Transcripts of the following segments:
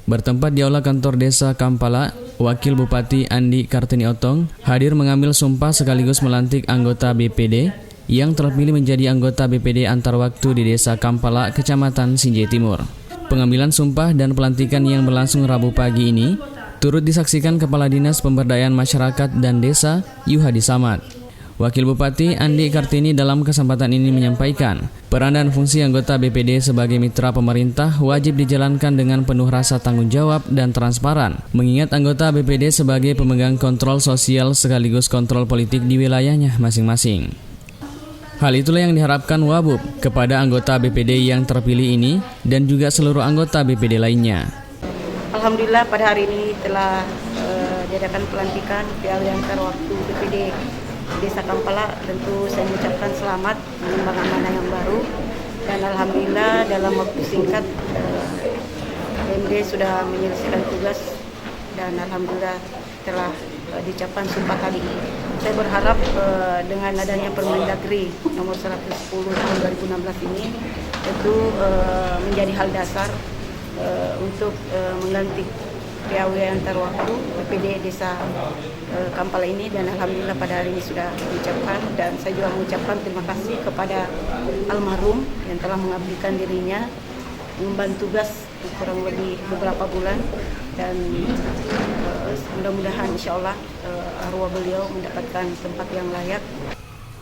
Bertempat di aula kantor desa Kampala, Wakil Bupati Andi Kartini Otong hadir mengambil sumpah sekaligus melantik anggota BPD yang terpilih menjadi anggota BPD antar waktu di desa Kampala, Kecamatan Sinjai Timur. Pengambilan sumpah dan pelantikan yang berlangsung Rabu pagi ini turut disaksikan Kepala Dinas Pemberdayaan Masyarakat dan Desa Yuhadi Samad. Wakil Bupati Andi Kartini dalam kesempatan ini menyampaikan, peran dan fungsi anggota BPD sebagai mitra pemerintah wajib dijalankan dengan penuh rasa tanggung jawab dan transparan, mengingat anggota BPD sebagai pemegang kontrol sosial sekaligus kontrol politik di wilayahnya masing-masing. Hal itulah yang diharapkan Wabub kepada anggota BPD yang terpilih ini dan juga seluruh anggota BPD lainnya. Alhamdulillah pada hari ini telah diadakan pelantikan PAW antar waktu BPD Desa Kampala. Tentu saya mengucapkan selamat mengemban amanah yang baru, dan alhamdulillah dalam waktu singkat BMD sudah menyelesaikan tugas dan alhamdulillah telah diucapkan sumpah kali ini. Saya berharap dengan adanya Permendagri nomor 110 tahun 2016 ini itu menjadi hal dasar untuk mengganti PAW antar waktu BPD Desa Kampala ini, dan alhamdulillah pada hari ini sudah diucapkan. Dan saya juga mengucapkan terima kasih kepada almarhum yang telah mengabdikan dirinya mengemban tugas kurang lebih beberapa bulan, dan mudah-mudahan insya Allah arwah beliau mendapatkan tempat yang layak.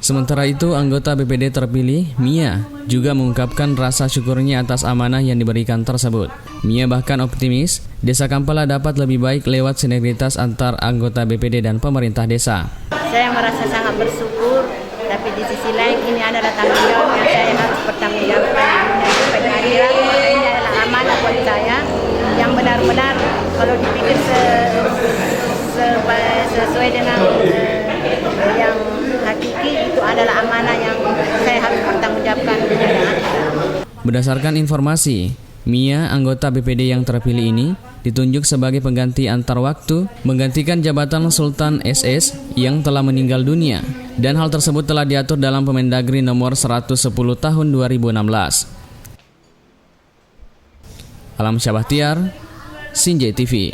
Sementara itu, anggota BPD terpilih, Mia, juga mengungkapkan rasa syukurnya atas amanah yang diberikan tersebut. Mia bahkan optimis, Desa Kampala dapat lebih baik lewat sinergitas antar anggota BPD dan pemerintah desa. Saya merasa sangat bersyukur, tapi di sisi lain ini adalah tanggung jawab yang saya harus bertanggungjawabkan di dunia sampai akhirat. Ini adalah amanah buat saya yang benar-benar kalau dipikir sesuai dengan yang hakiki, itu adalah amanah yang saya harus bertanggungjawabkan di dunia akhirat. Berdasarkan informasi, Mia, anggota BPD yang terpilih ini, ditunjuk sebagai pengganti antar waktu, menggantikan jabatan Sultan SS yang telah meninggal dunia, dan hal tersebut telah diatur dalam Permendagri nomor 110 tahun 2016. Alam Syabahtiar, Sinjai TV.